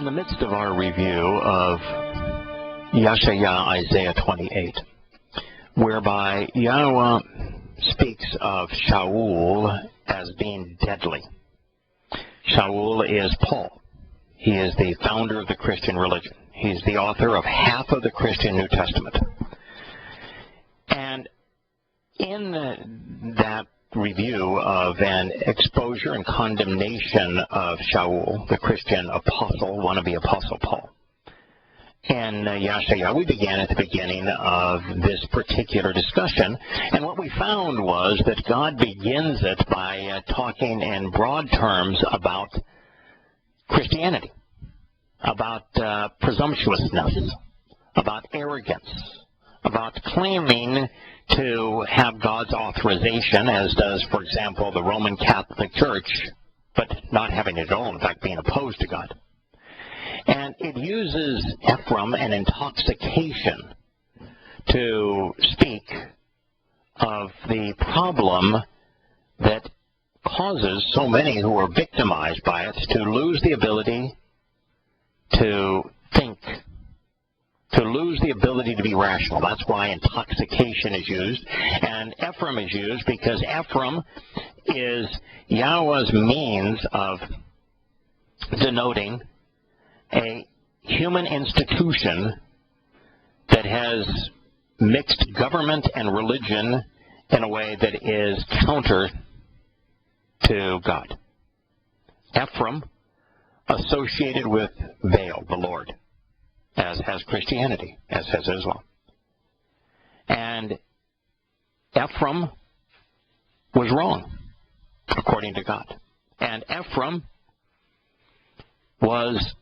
In the midst of our review of Yahowah Isaiah 28, whereby Yahowah speaks of Shaul as being deadly. Shaul is Paul. He is the founder of the Christian religion. He's the author of half of the Christian New Testament. And in that review of an exposure and condemnation of Shaul, the Christian apostle, wannabe Apostle Paul, in Yahowah, we began at the beginning of this particular discussion, and what we found was that God begins it by talking in broad terms about Christianity, about presumptuousness, about arrogance, about claiming to have God's authorization, as does, for example, the Roman Catholic Church, but not having it at all, in fact, being opposed to God. And it uses Ephraim and intoxication to speak of the problem that causes so many who are victimized by it to lose the ability to think, to lose the ability to be rational. That's why intoxication is used. And Ephraim is used because Ephraim is Yahowah's means of denoting a human institution that has mixed government and religion in a way that is counter to God. Ephraim associated with Baal, the Lord, as has Christianity, as has Islam. And Ephraim was wrong, according to God. And Ephraim was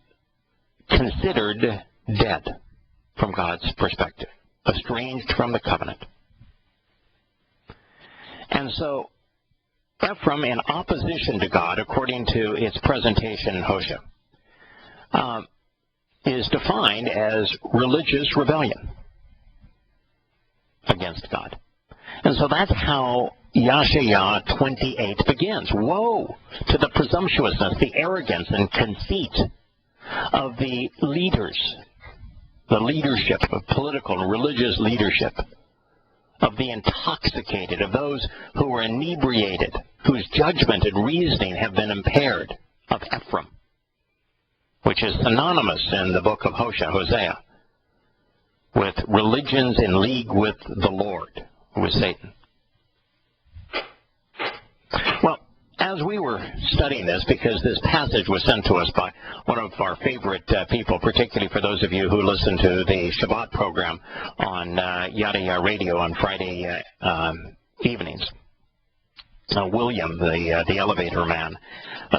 considered dead from God's perspective, estranged from the covenant. And so Ephraim, in opposition to God, according to its presentation in Hosea, is defined as religious rebellion against God. And so that's how Yahowah 28 begins. Woe to the presumptuousness, the arrogance and conceit of the leaders, the leadership of political and religious leadership, of the intoxicated, of those who are inebriated, whose judgment and reasoning have been impaired, of Ephraim, which is synonymous in the book of Hosea with religions in league with the Lord, who is Satan. Well, as we were studying this, because this passage was sent to us by one of our favorite people, particularly for those of you who listen to the Shabbat program on Yahowah Radio on Friday evenings, William, the elevator man,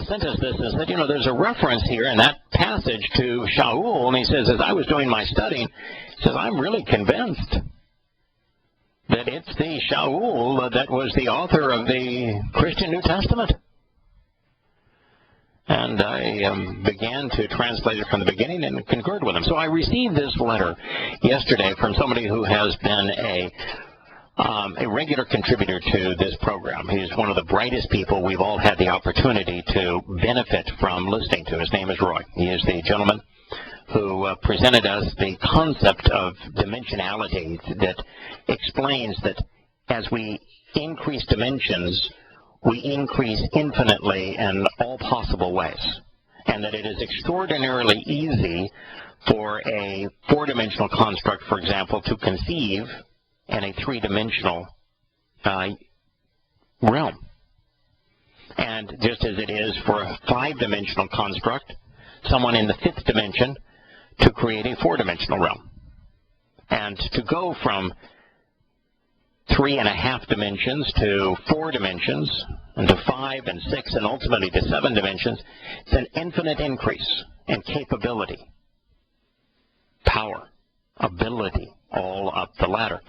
sent us this and said, you know, there's a reference here in that passage to Shaul, and he says, as I was doing my studying, he says, I'm really convinced that it's the Shaul that was the author of the Christian New Testament. And I began to translate it from the beginning and concurred with him. So I received this letter yesterday from somebody who has been a regular contributor to this program. He's one of the brightest people we've all had the opportunity to benefit from listening to. His name is Roy. He is the gentleman who presented us the concept of dimensionality that explains that as we increase dimensions, we increase infinitely in all possible ways, and that it is extraordinarily easy for a four-dimensional construct, for example, to conceive in a three-dimensional realm. And just as it is for a five-dimensional construct, someone in the fifth dimension to create a four-dimensional realm. And to go from 3.5 dimensions to 4 dimensions, and to 5 and 6, and ultimately to 7 dimensions, it's an infinite increase in capability, power, ability, all up the ladder.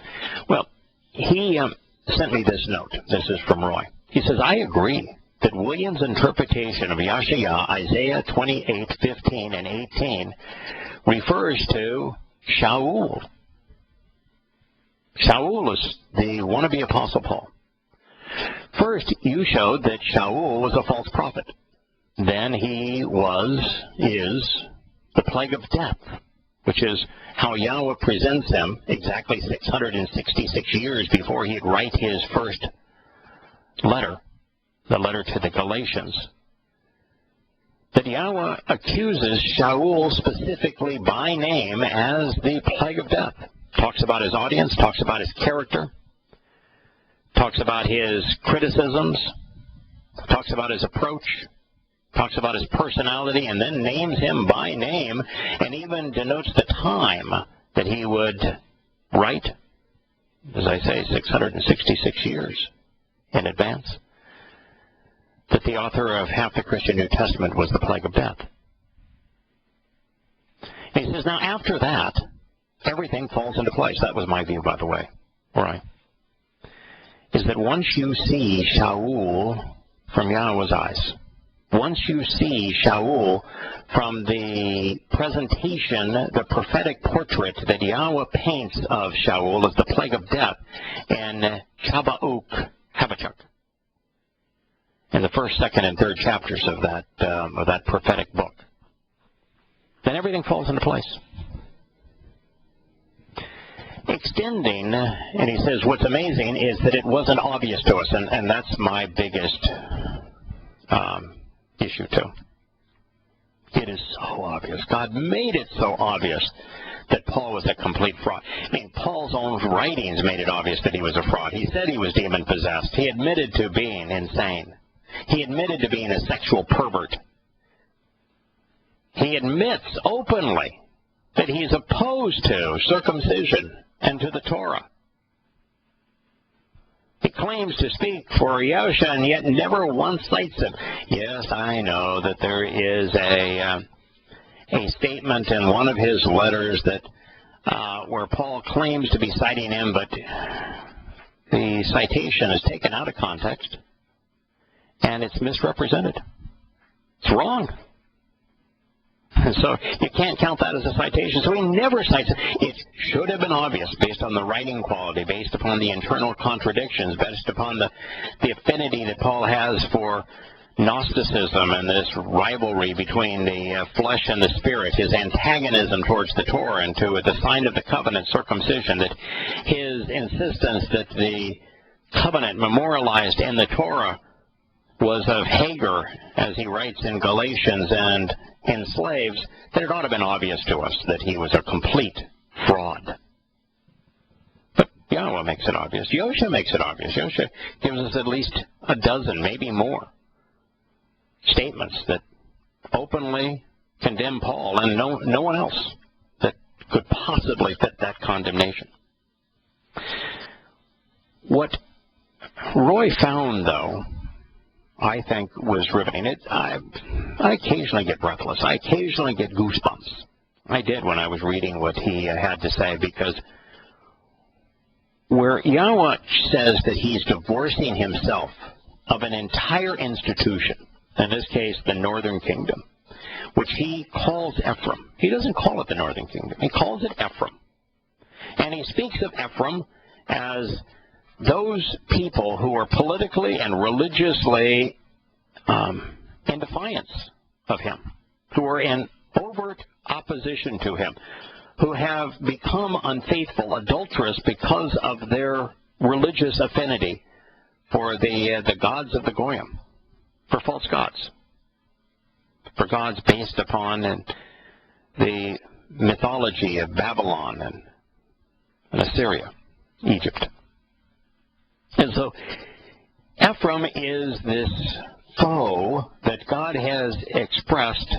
Well, he sent me this note. This is from Roy. He says, I agree that William's interpretation of Yahowah, Isaiah 28, 15, and 18 refers to Shaul. Shaul is the wannabe Apostle Paul. First, you showed that Shaul was a false prophet. Then he is the plague of death, which is how Yahowah presents him exactly 666 years before he'd write his first letter, the letter to the Galatians, that Yahowah accuses Shaul specifically by name as the plague of death. Talks about his audience, talks about his character, talks about his criticisms, talks about his approach, talks about his personality, and then names him by name, and even denotes the time that he would write, as I say, 666 years in advance, that the author of half the Christian New Testament was the plague of death. And he says, now after that, everything falls into place. That was my view, by the way. Right. Is that once you see Shaul from Yahowah's eyes, once you see Shaul from the presentation, the prophetic portrait that Yahowah paints of Shaul as the plague of death in Habakkuk, in the first, second, and third chapters of that prophetic book, then everything falls into place. Extending, and he says what's amazing is that it wasn't obvious to us, and that's my biggest issue too. It is so obvious. God made it so obvious that Paul was a complete fraud. I mean, Paul's own writings made it obvious that he was a fraud. He said he was demon-possessed. He admitted to being insane. He admitted to being a sexual pervert. He admits openly that he's opposed to circumcision and to the Torah. He claims to speak for Yahusha and yet never once cites him. Yes, I know that there is a statement in one of his letters that where Paul claims to be citing him, but the citation is taken out of context and it's misrepresented. It's wrong. And so you can't count that as a citation. So he never cites it. It should have been obvious based on the writing quality, based upon the internal contradictions, based upon the affinity that Paul has for Gnosticism and this rivalry between the flesh and the spirit, his antagonism towards the Torah and to the sign of the covenant, circumcision, that his insistence that the covenant memorialized in the Torah was of Hagar, as he writes in Galatians, and in slaves, that it ought to have been obvious to us that he was a complete fraud. But Yahowah makes it obvious. Yahusha makes it obvious. Yahusha gives us at least a dozen, maybe more, statements that openly condemn Paul and no one else that could possibly fit that condemnation. What Roy found, though, I think was riveting. I occasionally get breathless. I occasionally get goosebumps. I did when I was reading what he had to say, because where Yahowah says that he's divorcing himself of an entire institution, in this case the Northern Kingdom, which he calls Ephraim. He doesn't call it the Northern Kingdom. He calls it Ephraim. And he speaks of Ephraim as those people who are politically and religiously in defiance of him, who are in overt opposition to him, who have become unfaithful, adulterous because of their religious affinity for the gods of the Goyim, for false gods, for gods based upon the mythology of Babylon and Assyria, Egypt. And so Ephraim is this foe that God has expressed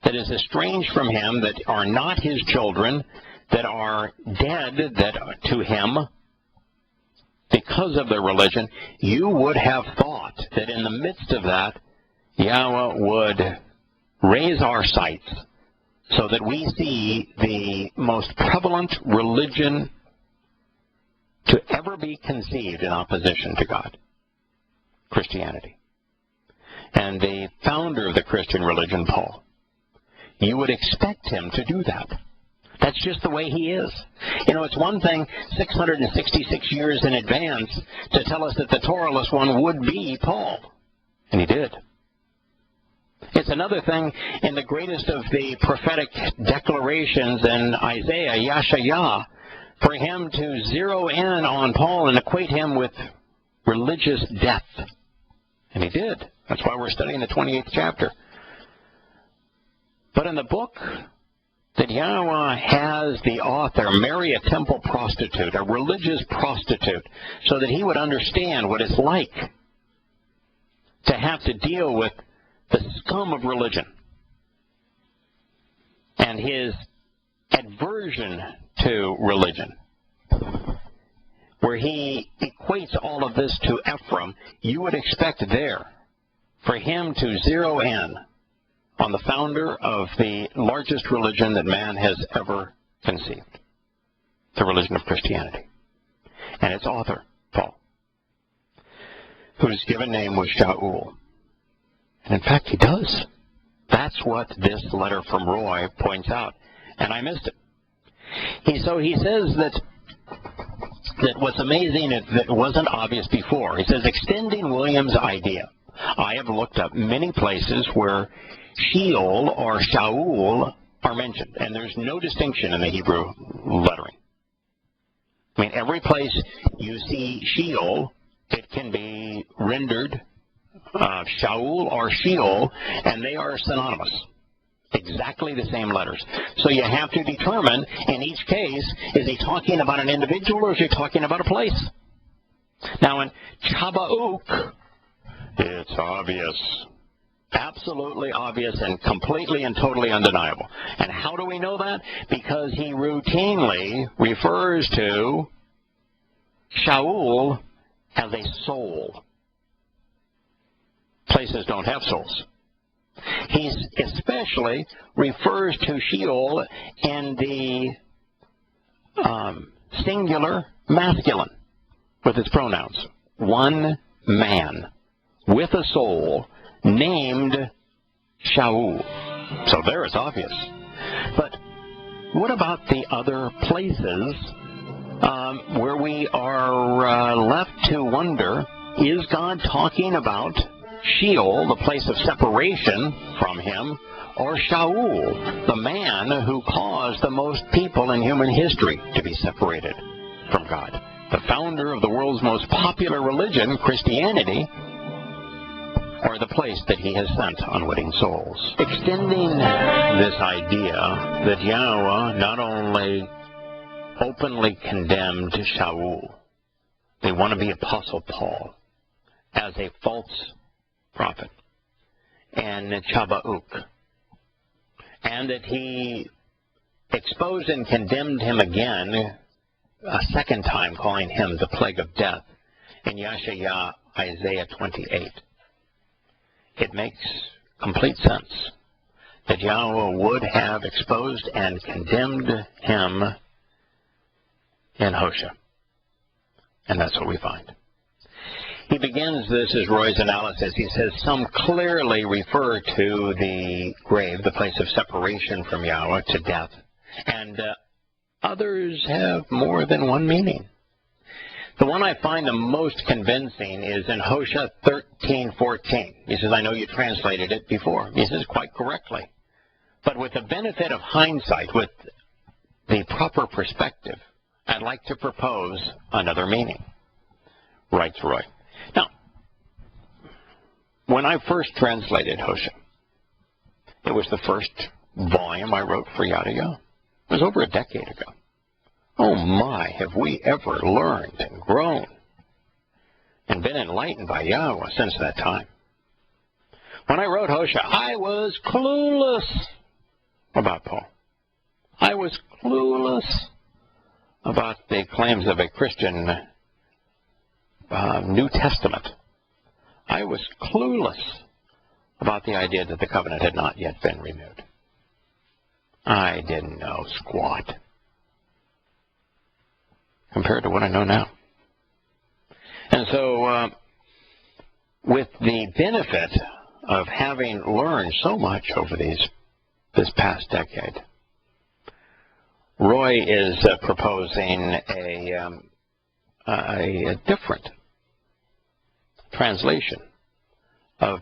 that is estranged from him, that are not his children, that are dead to him because of their religion. You would have thought that in the midst of that, Yahowah would raise our sights so that we see the most prevalent religion to ever be conceived in opposition to God, Christianity. And the founder of the Christian religion, Paul, you would expect him to do that. That's just the way he is. You know, it's one thing 666 years in advance to tell us that the Torahless one would be Paul. And he did. It's another thing in the greatest of the prophetic declarations in Isaiah, Yahowah, for him to zero in on Paul and equate him with religious death. And he did. That's why we're studying the 28th chapter. But in the book that Yahowah has the author marry a temple prostitute, a religious prostitute, so that he would understand what it's like to have to deal with the scum of religion and his aversion to religion, where he equates all of this to Ephraim, you would expect there for him to zero in on the founder of the largest religion that man has ever conceived, the religion of Christianity, and its author, Paul, whose given name was Shaul. And in fact, he does. That's what this letter from Roy points out, and I missed it. So he says that what's amazing is that it wasn't obvious before. He says, extending William's idea, I have looked up many places where Sheol or Shaul are mentioned, and there's no distinction in the Hebrew lettering. I mean, every place you see Sheol, it can be rendered Shaul or Sheol, and they are synonymous. Exactly the same letters. So you have to determine, in each case, is he talking about an individual or is he talking about a place? Now in Chabauk, it's obvious. Absolutely obvious and completely and totally undeniable. And how do we know that? Because he routinely refers to Shaul as a soul. Places don't have souls. He especially refers to Sheol in the singular masculine with its pronouns. One man with a soul named Shaul. So there it's obvious. But what about the other places where we are left to wonder, is God talking about Sheol, the place of separation from him, or Shaul, the man who caused the most people in human history to be separated from God, the founder of the world's most popular religion, Christianity, or the place that he has sent unwitting souls? Extending this idea that Yahowah not only openly condemned Shaul, the wannabe Apostle Paul, as a false prophet, and Chabauk, and that he exposed and condemned him again a second time, calling him the plague of death in Yahowah, Isaiah 28. It makes complete sense that Yahowah would have exposed and condemned him in Hosea. And that's what we find. He begins this as Roy's analysis. He says, some clearly refer to the grave, the place of separation from Yahowah, to death. And others have more than one meaning. The one I find the most convincing is in Hosea 13:14. He says, I know you translated it before. He says quite correctly. But with the benefit of hindsight, with the proper perspective, I'd like to propose another meaning, writes Roy. Now, when I first translated Hosea, it was the first volume I wrote for Yahowah. It was over a decade ago. Oh my, have we ever learned and grown and been enlightened by Yahowah since that time. When I wrote Hosea, I was clueless about Paul. I was clueless about the claims of a Christian New Testament. I was clueless about the idea that the covenant had not yet been renewed. I didn't know squat compared to what I know now. And so with the benefit of having learned so much over this past decade, Roy is proposing a different translation of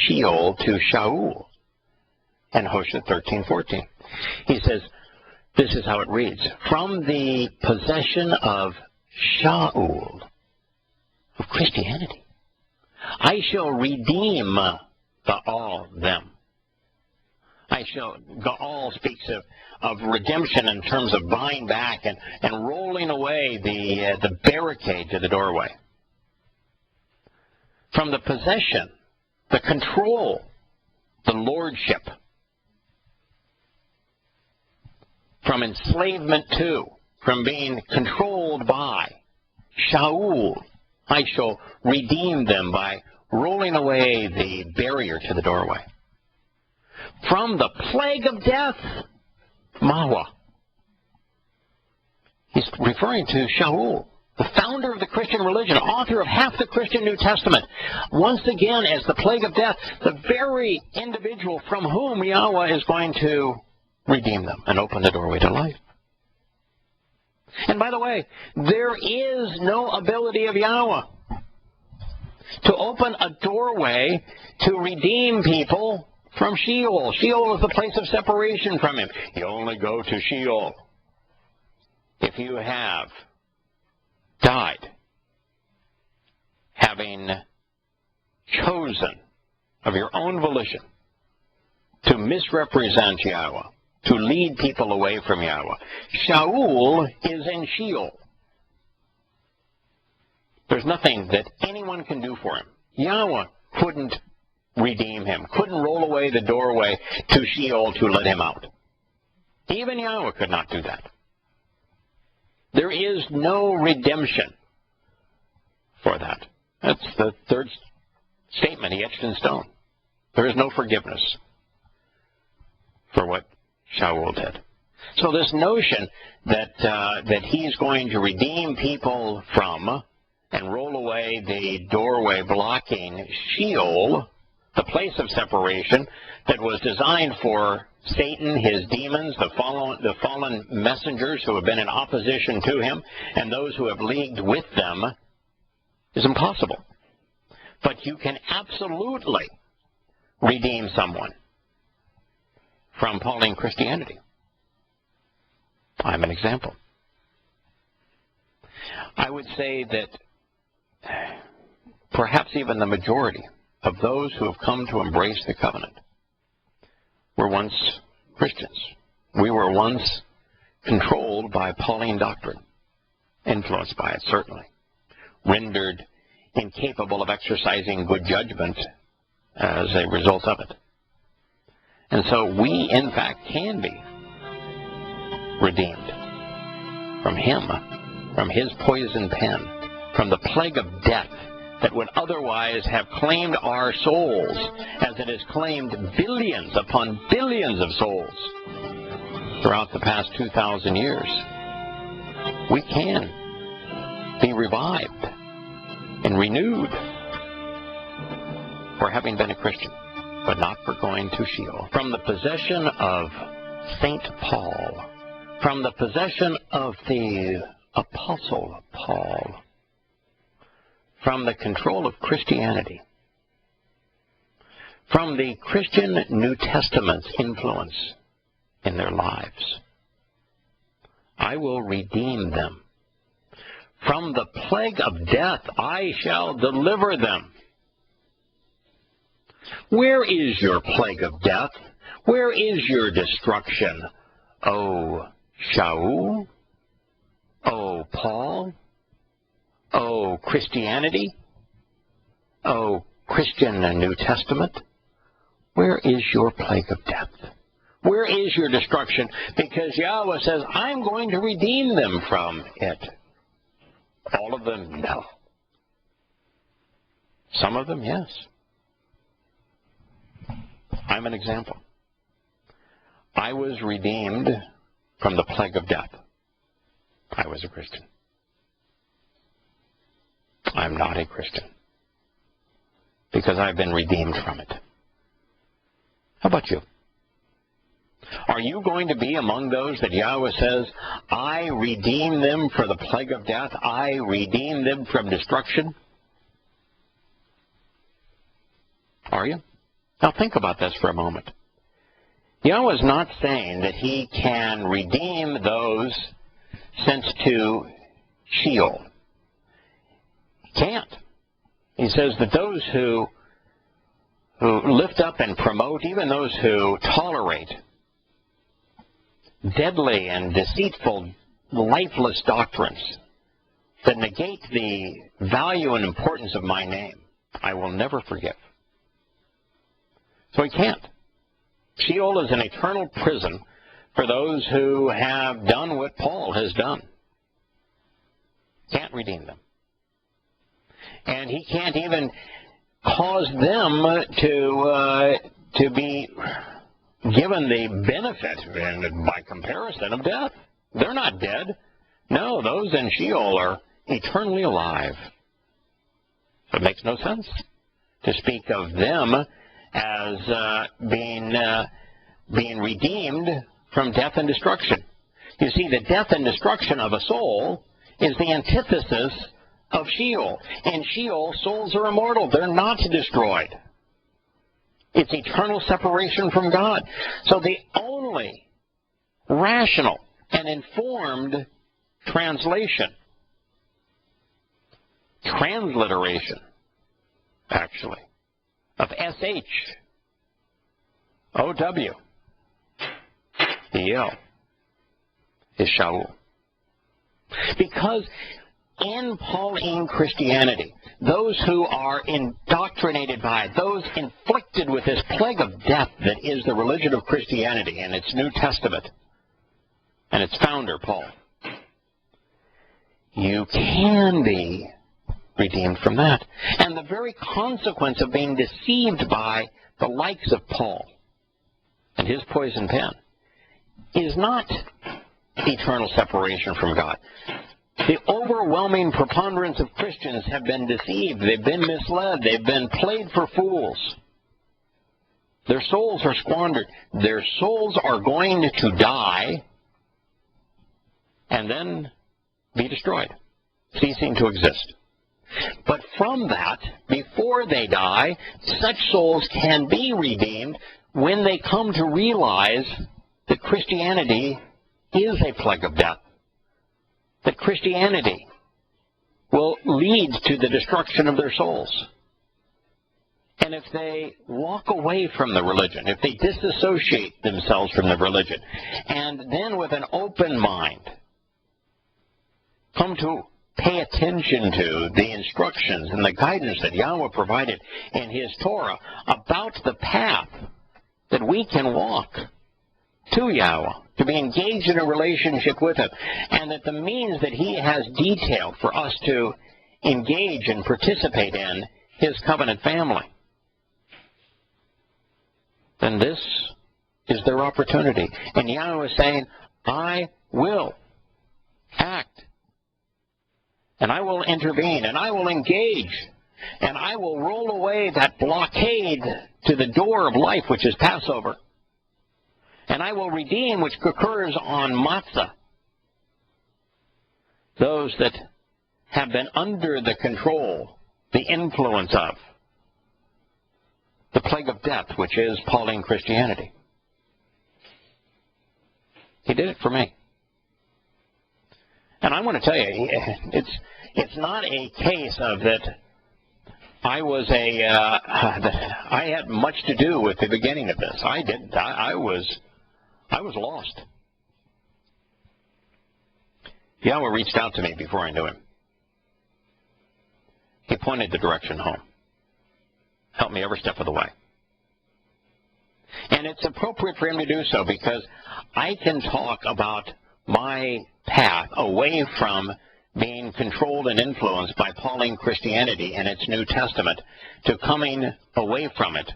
Sheol to Shaul. And Hosea 13:14. He says, this is how it reads, from the possession of Shaul, of Christianity, I shall redeem them. Gaal speaks of redemption in terms of buying back and rolling away the barricade to the doorway. From the possession, the control, the lordship. From enslavement to, from being controlled by Shaul, I shall redeem them by rolling away the barrier to the doorway. From the plague of death, Mahwah. He's referring to Shaul, the founder of the Christian religion, author of half the Christian New Testament. Once again, as the plague of death, the very individual from whom Yahowah is going to redeem them and open the doorway to life. And by the way, there is no ability of Yahowah to open a doorway to redeem people from Sheol. Sheol is the place of separation from him. You only go to Sheol if you have died having chosen of your own volition to misrepresent Yahowah, to lead people away from Yahowah. Shaul is in Sheol. There's nothing that anyone can do for him. Yahowah couldn't redeem him, couldn't roll away the doorway to Sheol to let him out. Even Yahowah could not do that. There is no redemption for that. That's the third statement he etched in stone. There is no forgiveness for what Shaul did. So this notion that he's going to redeem people from and roll away the doorway blocking Sheol, the place of separation that was designed for Satan, his demons, the fallen messengers who have been in opposition to him, and those who have leagued with them, is impossible. But you can absolutely redeem someone from Pauline Christianity. I'm an example. I would say that perhaps even the majority of those who have come to embrace the covenant were once Christians. We were once controlled by Pauline doctrine, influenced by it certainly, rendered incapable of exercising good judgment as a result of it. And so we, in fact, can be redeemed from him, from his poison pen, from the plague of death that would otherwise have claimed our souls, as it has claimed billions upon billions of souls throughout the past 2,000 years. We can be revived and renewed for having been a Christian, but not for going to Sheol. From the possession of St. Paul, from the possession of the Apostle Paul, from the control of Christianity, from the Christian New Testament's influence in their lives, I will redeem them. From the plague of death, I shall deliver them. Where is your plague of death? Where is your destruction, O Shaul? O Paul? O Christianity? O Christian New Testament? Where is your plague of death? Where is your destruction? Because Yahowah says, I'm going to redeem them from it. All of them? No. Some of them? Yes. I'm an example. I was redeemed from the plague of death. I was a Christian. I'm not a Christian because I've been redeemed from it. How about you? Are you going to be among those that Yahowah says, I redeem them for the plague of death, I redeem them from destruction? Are you? Now think about this for a moment. Yahowah is not saying that he can redeem those sent to Sheol. He can't. He says that those who lift up and promote, even those who tolerate deadly and deceitful, lifeless doctrines that negate the value and importance of my name, I will never forgive. So he can't. Sheol is an eternal prison for those who have done what Paul has done. Can't redeem them. And he can't even cause them to be given the benefit, and by comparison, of death. They're not dead. No, those in Sheol are eternally alive. So it makes no sense to speak of them as being redeemed from death and destruction. You see, the death and destruction of a soul is the antithesis of Sheol. In Sheol, souls are immortal. They're not destroyed. It's eternal separation from God. So the only rational and informed translation, transliteration, actually, of S-H-O-W, E-L, is Shaul. Because in Pauline Christianity, those who are indoctrinated by it, those inflicted with this plague of death that is the religion of Christianity and its New Testament and its founder, Paul, you can be redeemed from that. And the very consequence of being deceived by the likes of Paul and his poison pen is not eternal separation from God. The overwhelming preponderance of Christians have been deceived. They've been misled. They've been played for fools. Their souls are squandered. Their souls are going to die and then be destroyed, ceasing to exist. But from that, before they die, such souls can be redeemed when they come to realize that Christianity is a plague of death, that Christianity will lead to the destruction of their souls. And if they walk away from the religion, if they disassociate themselves from the religion, and then with an open mind come to pay attention to the instructions and the guidance that Yahowah provided in his Torah about the path that we can walk to Yahowah, to be engaged in a relationship with him, and that the means that he has detailed for us to engage and participate in his covenant family, then this is their opportunity. And Yahowah is saying, I will act, and I will intervene, and I will engage, and I will roll away that blockade to the door of life, which is Passover. And I will redeem, which occurs on Matzah, those that have been under the control, the influence of the plague of death, which is Pauline Christianity. He did it for me. And I want to tell you, it's not a case of that I was I had much to do with the beginning of this. I didn't. I was lost. Yahowah reached out to me before I knew him. He pointed the direction home. Helped me every step of the way. And it's appropriate for him to do so because I can talk about my path away from being controlled and influenced by Pauline Christianity and its New Testament to coming away from it,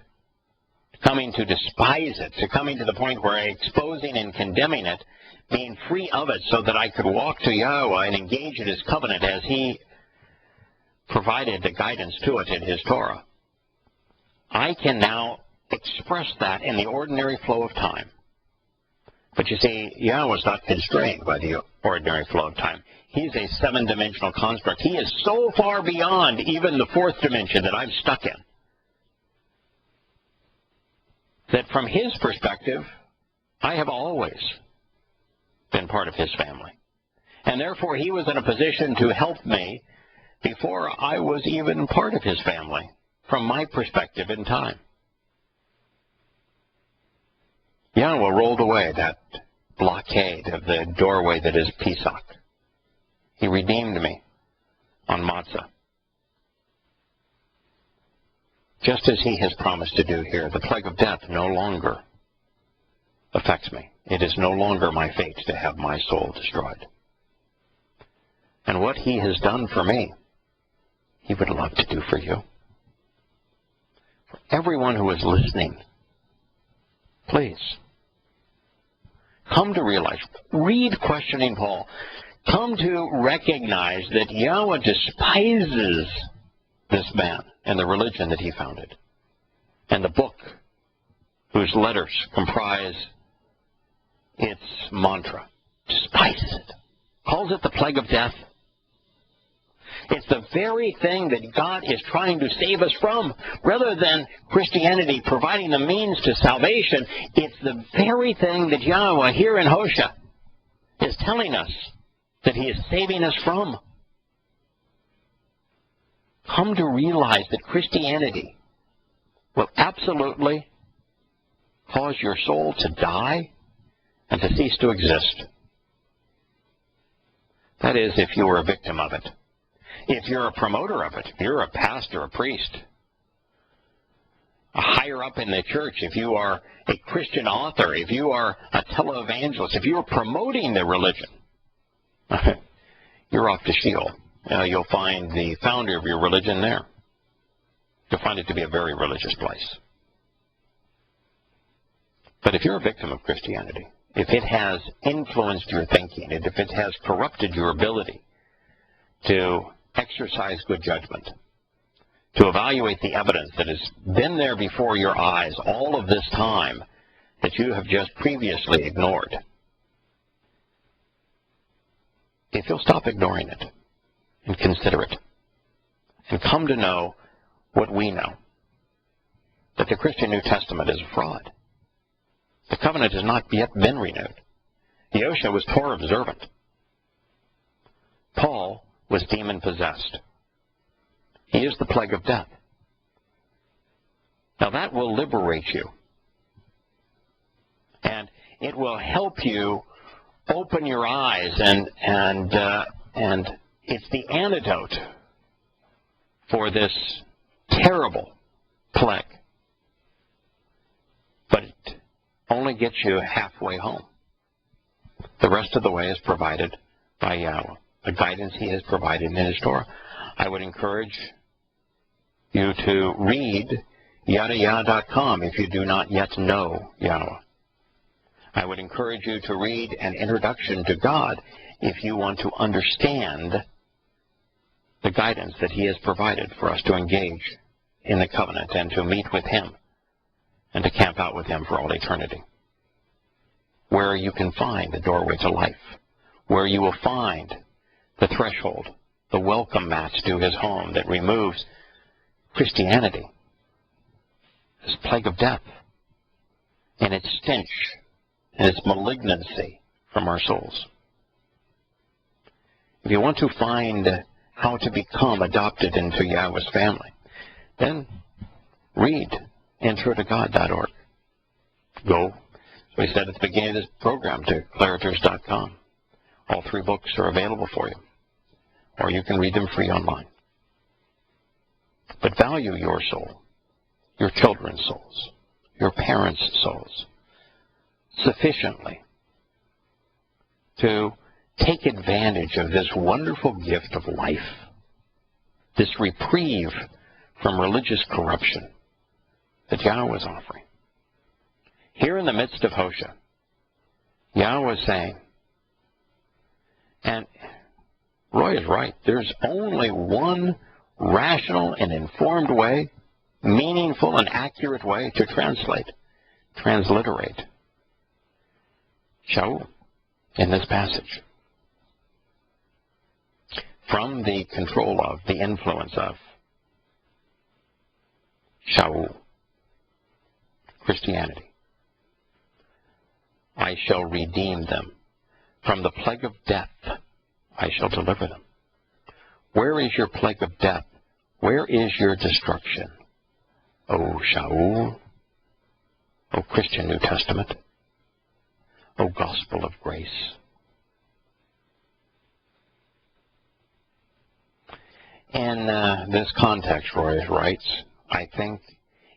coming to despise it, to coming to the point where exposing and condemning it, being free of it so that I could walk to Yahowah and engage in his covenant as he provided the guidance to it in his Torah. I can now express that in the ordinary flow of time. But you see, Yahowah is not constrained by the ordinary flow of time. He's a seven-dimensional construct. He is so far beyond even the fourth dimension that I'm stuck in. that from his perspective, I have always been part of his family. And therefore, he was in a position to help me before I was even part of his family, from my perspective in time. Yahowah rolled away that blockade of the doorway that is Pesach. He redeemed me on Matzah. Just as he has promised to do here, the plague of death no longer affects me. It is no longer my fate to have my soul destroyed. And what he has done for me, he would love to do for you. For everyone who is listening, please, come to realize, read Questioning Paul. Come to recognize that Yahowah despises this man and the religion that he founded, and the book whose letters comprise its mantra. Despises it. Calls it the plague of death. It's the very thing that God is trying to save us from. Rather than Christianity providing the means to salvation, it's the very thing that Yahowah here in Hosea is telling us that he is saving us from. Come to realize that Christianity will absolutely cause your soul to die and to cease to exist. That is, if you are a victim of it. If you're a promoter of it, if you're a pastor, a priest, a higher up in the church, if you are a Christian author, if you are a televangelist, if you are promoting the religion, you're off to Sheol. You'll find the founder of your religion there. You'll find it to be a very religious place. But if you're a victim of Christianity, if it has influenced your thinking, and if it has corrupted your ability to exercise good judgment, to evaluate the evidence that has been there before your eyes all of this time that you have just previously ignored, if you'll stop ignoring it and consider it and come to know what we know, that the Christian New Testament is a fraud. The covenant has not yet been renewed. Yahowah was Torah observant. Paul was demon-possessed. He is the plague of death. Now that will liberate you. And it will help you open your eyes, and it's the antidote for this terrible plague. But it only gets you halfway home. The rest of the way is provided by Yahowah, the guidance he has provided in his Torah. I would encourage you to read Yahowah.com if you do not yet know Yahowah. I would encourage you to read An Introduction to God if you want to understand the guidance that he has provided for us to engage in the covenant and to meet with him and to camp out with him for all eternity. Where you can find the doorway to life, where you will find the threshold, the welcome mat to his home that removes Christianity, this plague of death, and its stench and its malignancy from our souls. If you want to find how to become adopted into Yahowah's family, then read introtogod.org. Go, as we said at the beginning of this program, to clariters.com. All 3 books are available for you, or you can read them free online. But value your soul, your children's souls, your parents' souls, sufficiently to take advantage of this wonderful gift of life, this reprieve from religious corruption that Yahowah is offering. Here in the midst of Hosea, Yahowah is saying, and Roy is right, there's only one rational and informed way, meaningful and accurate way to transliterate Shaul in this passage. From the control of, the influence of Shaul. Christianity. I shall redeem them. From the plague of death, I shall deliver them. Where is your plague of death? Where is your destruction? O Shaul, O Christian New Testament, O Gospel of Grace. In this context, Roy writes, I think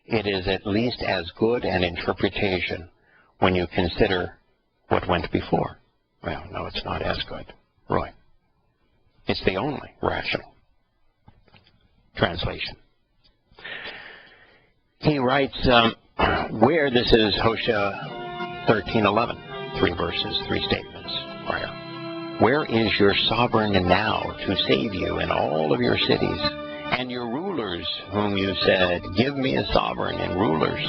it is at least as good an interpretation when you consider what went before. Well, no, it's not as good, Roy. It's the only rational translation. He writes, where this is Hosea 13:11, 3 verses, 3 statements prior. Where is your sovereign now to save you in all of your cities, and your rulers whom you said, give me a sovereign and rulers?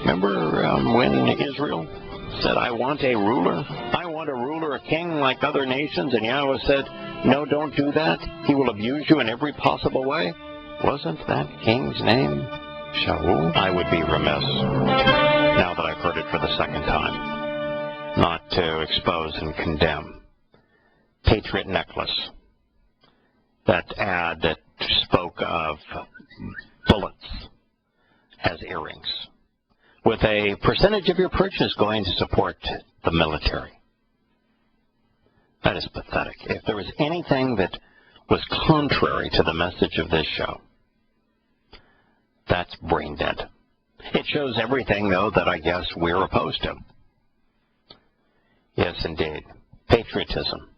Remember when Israel said, I want a ruler? I want a ruler, a king like other nations. And Yahowah said, no, don't do that. He will abuse you in every possible way. Wasn't that king's name Shaul? I would be remiss, now that I've heard it for the second time, not to expose and condemn Patriot Necklace, that ad that spoke of bullets as earrings, with a percentage of your purchase going to support the military. That is pathetic. If there was anything that was contrary to the message of this show, that's brain dead. It shows everything, though, that I guess we're opposed to. Yes, indeed. Patriotism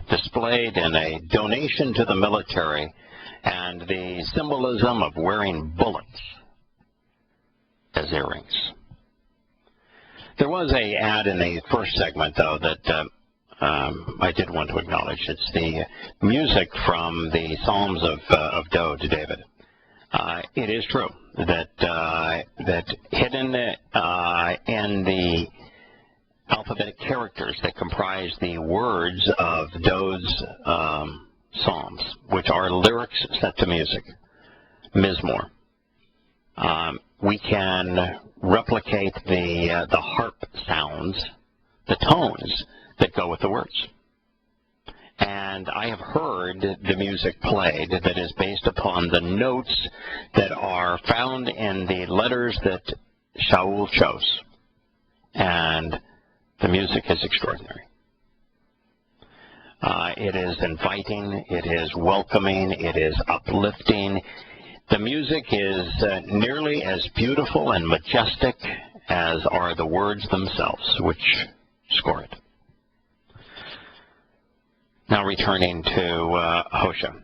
displayed in a donation to the military and the symbolism of wearing bullets as earrings. There was an ad in the first segment, though, that I did want to acknowledge. It's the music from the Psalms of David. It is true that hidden in the alphabetic characters that comprise the words of those psalms, which are lyrics set to music, mizmor. We can replicate the harp sounds, the tones that go with the words. And I have heard the music played that is based upon the notes that are found in the letters that Shaul chose. And the music is extraordinary. It is inviting, it is welcoming, it is uplifting. The music is nearly as beautiful and majestic as are the words themselves, which score it. Now returning to Hosea.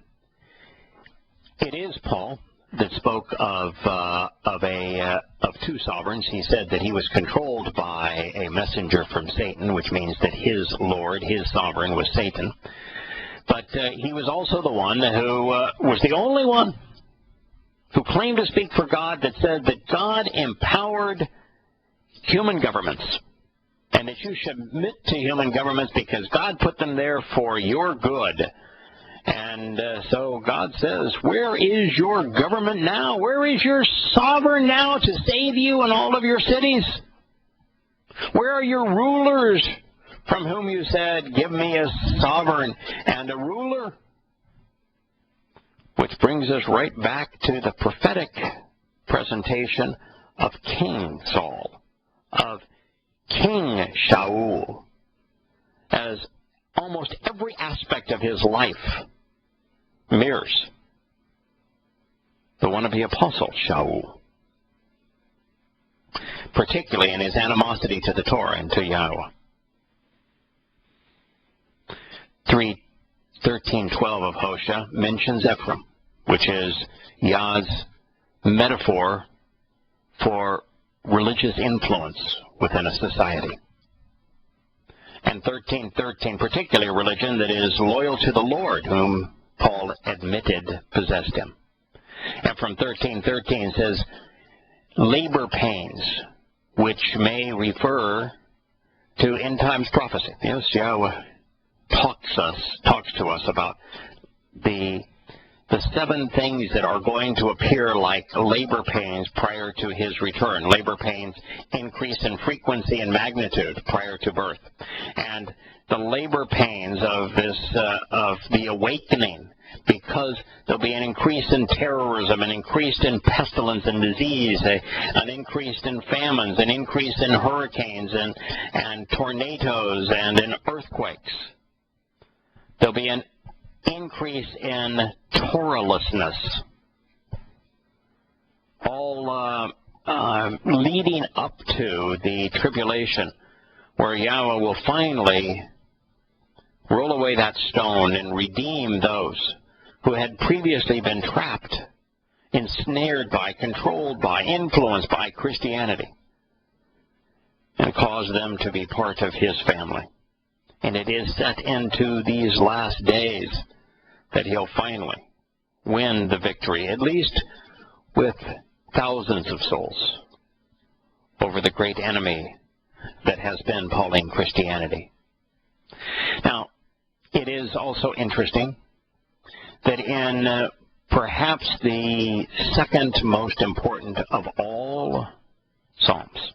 It is Paul that spoke of two sovereigns. He said that he was controlled by a messenger from Satan, which means that his Lord, his sovereign, was Satan. But he was also the one who was the only one who claimed to speak for God, that said that God empowered human governments, and that you should submit to human governments because God put them there for your good. And so God says, where is your government now? Where is your sovereign now to save you in all of your cities? Where are your rulers from whom you said, give me a sovereign and a ruler? Which brings us right back to the prophetic presentation of King Saul, of King Shaul, as almost every aspect of his life mirrors the one of the Apostle Shaul, particularly in his animosity to the Torah and to Yahowah. 13:12 of Hosea mentions Ephraim, which is Yah's metaphor for religious influence within a society. And 13:13, particularly a religion that is loyal to the Lord, whom Paul admitted possessed him. And from 13:13 says, labor pains, which may refer to end times prophecy. Yes, Yahowah talks to us about the the 7 things that are going to appear like labor pains prior to his return. Labor pains increase in frequency and magnitude prior to birth. And the labor pains of the awakening, because there'll be an increase in terrorism, an increase in pestilence and disease, an increase in famines, an increase in hurricanes and tornadoes and in earthquakes. There'll be an increase in Torahlessness, all leading up to the tribulation, where Yahowah will finally roll away that stone and redeem those who had previously been trapped, ensnared by, controlled by, influenced by Christianity, and cause them to be part of his family. And it is set into these last days that he'll finally win the victory, at least with thousands of souls, over the great enemy that has been Pauline Christianity. Now, it is also interesting that in perhaps the second most important of all Psalms,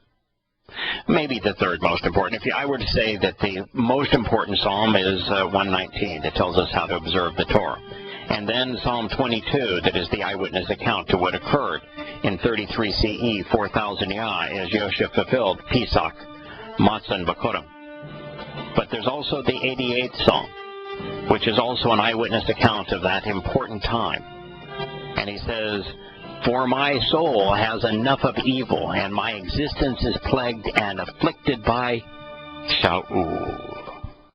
maybe the third most important. If I were to say that the most important psalm is 119, that tells us how to observe the Torah. And then Psalm 22, that is the eyewitness account to what occurred in 33 CE, 4,000 Yah, as Yosef fulfilled Pesach, Matzah, and Bakurim. But there's also the 88th Psalm, which is also an eyewitness account of that important time. And he says, "For my soul has enough of evil, and my existence is plagued and afflicted by Shaul."